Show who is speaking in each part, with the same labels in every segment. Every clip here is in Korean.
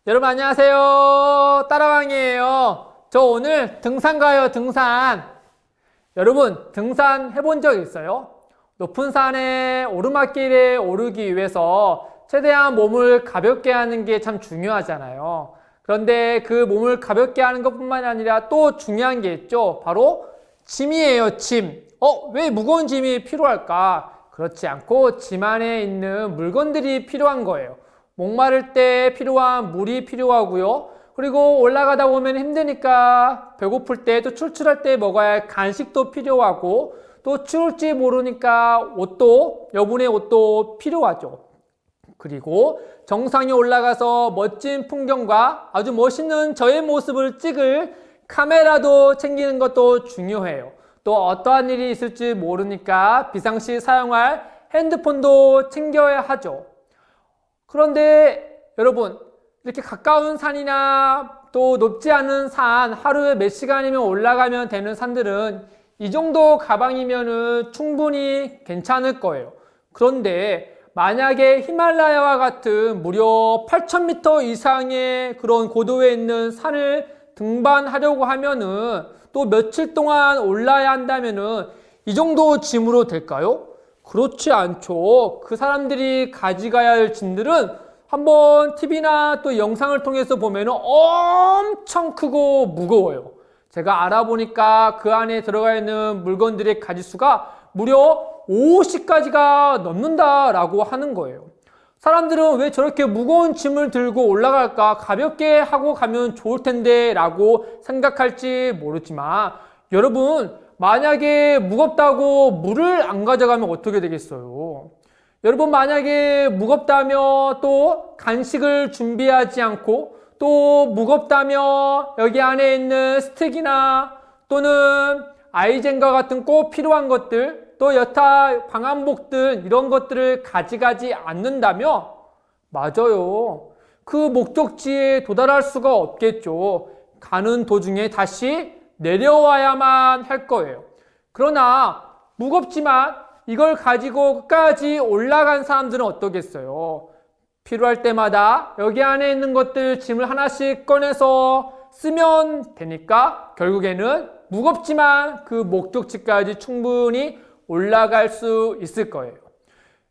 Speaker 1: 여러분 안녕하세요. 따라왕이에요. 저 오늘 등산 가요, 등산. 여러분 등산 해본 적 있어요? 높은 산에 오르막길에 오르기 위해서 최대한 몸을 가볍게 하는 게 참 중요하잖아요. 그런데 그 몸을 가볍게 하는 것뿐만 아니라 또 중요한 게 있죠. 바로 짐이에요, 짐. 왜 무거운 짐이 필요할까? 그렇지 않고 짐 안에 있는 물건들이 필요한 거예요. 목마를 때 필요한 물이 필요하고요. 그리고 올라가다 보면 힘드니까 배고플 때 또 출출할 때 먹어야 할 간식도 필요하고 또 추울지 모르니까 옷도, 여분의 옷도 필요하죠. 그리고 정상에 올라가서 멋진 풍경과 아주 멋있는 저의 모습을 찍을 카메라도 챙기는 것도 중요해요. 또 어떠한 일이 있을지 모르니까 비상시 사용할 핸드폰도 챙겨야 하죠. 그런데 여러분, 이렇게 가까운 산이나 또 높지 않은 산, 하루에 몇 시간이면 올라가면 되는 산들은 이 정도 가방이면 충분히 괜찮을 거예요. 그런데 만약에 히말라야와 같은 무려 8,000m 이상의 그런 고도에 있는 산을 등반하려고 하면은 또 며칠 동안 올라야 한다면은 이 정도 짐으로 될까요? 그렇지 않죠. 그 사람들이 가져가야 할 짐들은 한번 TV나 또 영상을 통해서 보면은 엄청 크고 무거워요. 제가 알아보니까 그 안에 들어가 있는 물건들의 가지수가 무려 50가지가 넘는다라고 하는 거예요. 사람들은 왜 저렇게 무거운 짐을 들고 올라갈까? 가볍게 하고 가면 좋을 텐데 라고 생각할지 모르지만 여러분, 만약에 무겁다고 물을 안 가져가면 어떻게 되겠어요? 여러분, 만약에 무겁다며 또 간식을 준비하지 않고 또 무겁다며 여기 안에 있는 스틱이나 또는 아이젠과 같은 꼭 필요한 것들 또 여타 방한복 등 이런 것들을 가져가지 않는다며? 맞아요. 그 목적지에 도달할 수가 없겠죠. 가는 도중에 다시 내려와야만 할 거예요. 그러나 무겁지만 이걸 가지고 끝까지 올라간 사람들은 어떠겠어요? 필요할 때마다 여기 안에 있는 것들 짐을 하나씩 꺼내서 쓰면 되니까 결국에는 무겁지만 그 목적지까지 충분히 올라갈 수 있을 거예요.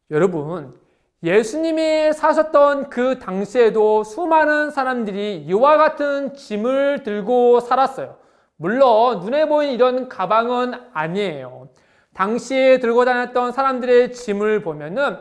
Speaker 1: 여러분, 예수님이 사셨던 그 당시에도 수많은 사람들이 이와 같은 짐을 들고 살았어요. 물론 눈에 보이는 이런 가방은 아니에요. 당시에 들고 다녔던 사람들의 짐을 보면은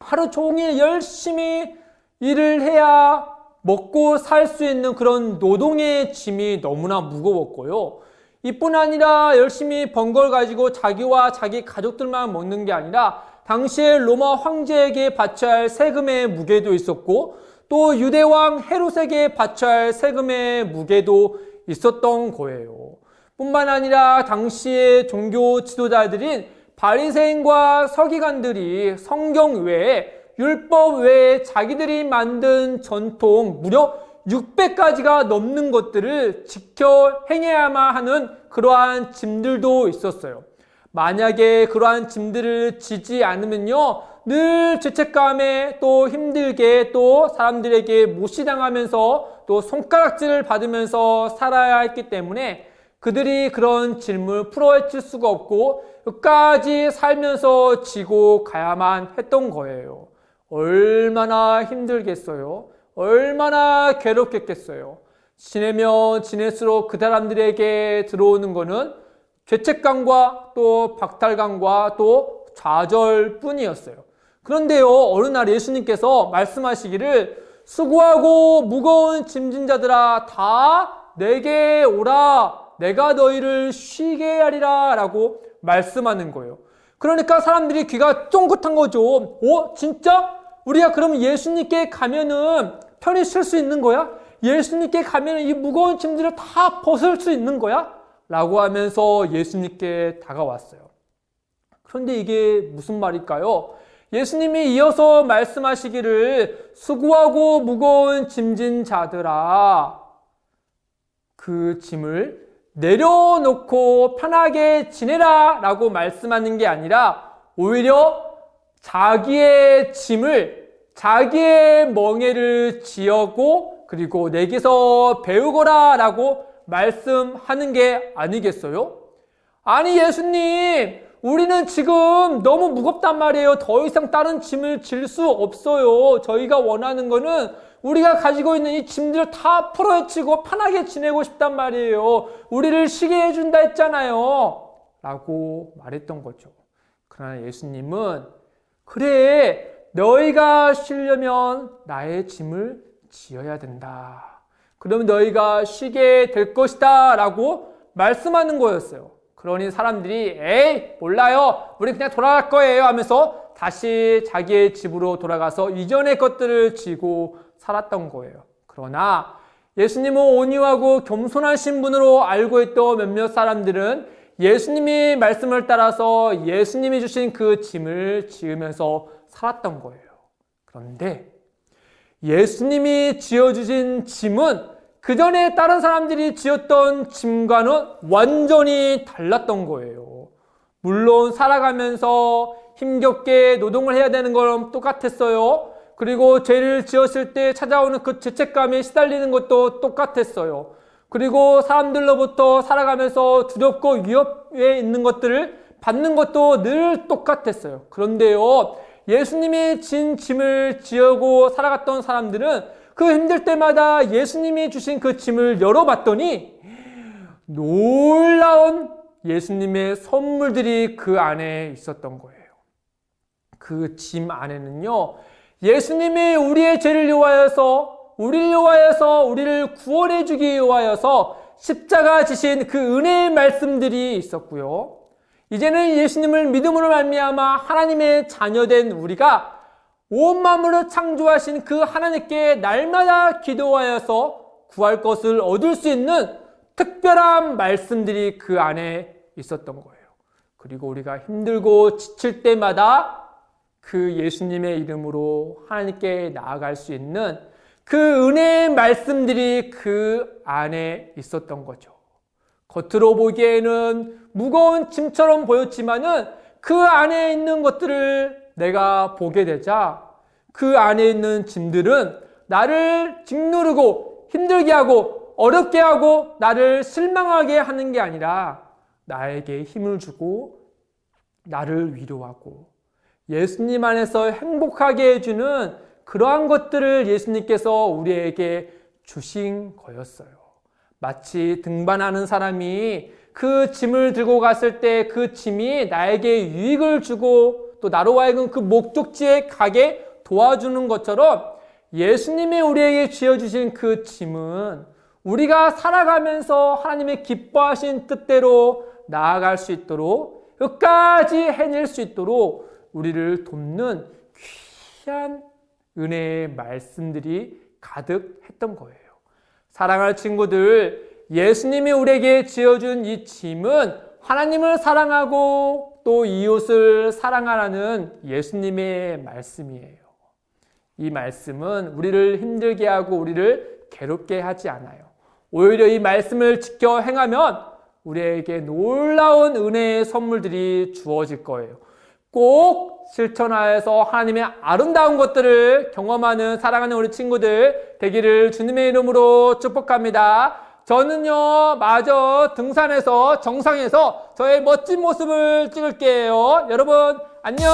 Speaker 1: 하루 종일 열심히 일을 해야 먹고 살 수 있는 그런 노동의 짐이 너무나 무거웠고요. 이뿐 아니라 열심히 번 걸 가지고 자기와 자기 가족들만 먹는 게 아니라 당시에 로마 황제에게 바쳐야 할 세금의 무게도 있었고 또 유대왕 헤롯에게 바쳐야 할 세금의 무게도 있었던 거예요. 뿐만 아니라 당시의 종교 지도자들인 바리새인과 서기관들이 성경 외에 율법 외에 자기들이 만든 전통 무려 600가지가 넘는 것들을 지켜 행해야만 하는 그러한 짐들도 있었어요. 만약에 그러한 짐들을 지지 않으면요, 늘 죄책감에 또 힘들게 또 사람들에게 무시당하면서 또 손가락질을 받으면서 살아야 했기 때문에 그들이 그런 짐을 풀어헤칠 수가 없고 끝까지 살면서 지고 가야만 했던 거예요. 얼마나 힘들겠어요? 얼마나 괴롭겠겠어요? 지내면 지낼수록 그 사람들에게 들어오는 거는 죄책감과 또 박탈감과 또 좌절뿐이었어요. 그런데요, 어느 날 예수님께서 말씀하시기를 수고하고 무거운 짐진 자들아 다 내게 오라, 내가 너희를 쉬게 하리라 라고 말씀하는 거예요. 그러니까 사람들이 귀가 쫑긋한 거죠. 진짜? 우리가 그럼 예수님께 가면은 편히 쉴 수 있는 거야? 예수님께 가면은 이 무거운 짐들을 다 벗을 수 있는 거야? 라고 하면서 예수님께 다가왔어요. 그런데 이게 무슨 말일까요? 예수님이 이어서 말씀하시기를 수고하고 무거운 짐진 자들아 그 짐을 내려놓고 편하게 지내라 라고 말씀하는 게 아니라 오히려 자기의 짐을 자기의 멍에를 지어고 그리고 내게서 배우거라 라고 말씀하는 게 아니겠어요? 아니 예수님, 우리는 지금 너무 무겁단 말이에요. 더 이상 다른 짐을 질 수 없어요. 저희가 원하는 거는 우리가 가지고 있는 이 짐들을 다 풀어헤치고 편하게 지내고 싶단 말이에요. 우리를 쉬게 해준다 했잖아요. 라고 말했던 거죠. 그러나 예수님은 그래, 너희가 쉬려면 나의 짐을 지어야 된다. 그러면 너희가 쉬게 될 것이다 라고 말씀하는 거였어요. 그러니 사람들이 에이 몰라요, 우리 그냥 돌아갈 거예요 하면서 다시 자기의 집으로 돌아가서 이전의 것들을 지고 살았던 거예요. 그러나 예수님은 온유하고 겸손하신 분으로 알고 있던 몇몇 사람들은 예수님이 말씀을 따라서 예수님이 주신 그 짐을 지으면서 살았던 거예요. 그런데 예수님이 지어주신 짐은 그 전에 다른 사람들이 지었던 짐과는 완전히 달랐던 거예요. 물론 살아가면서 힘겹게 노동을 해야 되는 건 똑같았어요. 그리고 죄를 지었을 때 찾아오는 그 죄책감에 시달리는 것도 똑같았어요. 그리고 사람들로부터 살아가면서 두렵고 위협에 있는 것들을 받는 것도 늘 똑같았어요. 그런데요, 예수님이 진 짐을 지어고 살아갔던 사람들은 그 힘들 때마다 예수님이 주신 그 짐을 열어봤더니 놀라운 예수님의 선물들이 그 안에 있었던 거예요. 그 짐 안에는요, 예수님이 우리의 죄를 위하여서 우리를 구원해 주기 위하여서 십자가 지신 그 은혜의 말씀들이 있었고요. 이제는 예수님을 믿음으로 말미암아 하나님의 자녀된 우리가 온 만물을 창조하신 그 하나님께 날마다 기도하여서 구할 것을 얻을 수 있는 특별한 말씀들이 그 안에 있었던 거예요. 그리고 우리가 힘들고 지칠 때마다 그 예수님의 이름으로 하나님께 나아갈 수 있는 그 은혜의 말씀들이 그 안에 있었던 거죠. 겉으로 보기에는 무거운 짐처럼 보였지만은 그 안에 있는 것들을 내가 보게 되자 그 안에 있는 짐들은 나를 짓누르고 힘들게 하고 어렵게 하고 나를 실망하게 하는 게 아니라 나에게 힘을 주고 나를 위로하고 예수님 안에서 행복하게 해주는 그러한 것들을 예수님께서 우리에게 주신 거였어요. 마치 등반하는 사람이 그 짐을 들고 갔을 때 그 짐이 나에게 유익을 주고 또 나로 하여금 그 목적지에 가게 도와주는 것처럼 예수님이 우리에게 쥐어주신 그 짐은 우리가 살아가면서 하나님의 기뻐하신 뜻대로 나아갈 수 있도록 끝까지 해낼 수 있도록 우리를 돕는 귀한 은혜의 말씀들이 가득했던 거예요. 사랑할 친구들, 예수님이 우리에게 지어준 이 짐은 하나님을 사랑하고 또 이웃을 사랑하라는 예수님의 말씀이에요. 이 말씀은 우리를 힘들게 하고 우리를 괴롭게 하지 않아요. 오히려 이 말씀을 지켜 행하면 우리에게 놀라운 은혜의 선물들이 주어질 거예요. 꼭 실천하여서 하나님의 아름다운 것들을 경험하는 사랑하는 우리 친구들 되기를 주님의 이름으로 축복합니다. 저는요, 마저 등산에서 정상에서 저의 멋진 모습을 찍을게요. 여러분 안녕.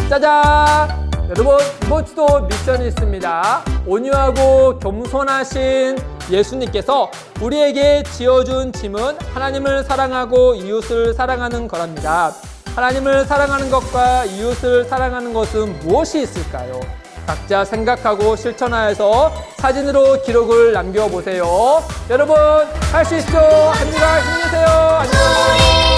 Speaker 1: 짜잔. 여러분, 이번 주도 미션이 있습니다. 온유하고 겸손하신 예수님께서 우리에게 지어준 짐은 하나님을 사랑하고 이웃을 사랑하는 거랍니다. 하나님을 사랑하는 것과 이웃을 사랑하는 것은 무엇이 있을까요? 각자 생각하고 실천하여서 사진으로 기록을 남겨보세요. 여러분, 할 수 있죠? 합니다. 힘내세요. 안녕.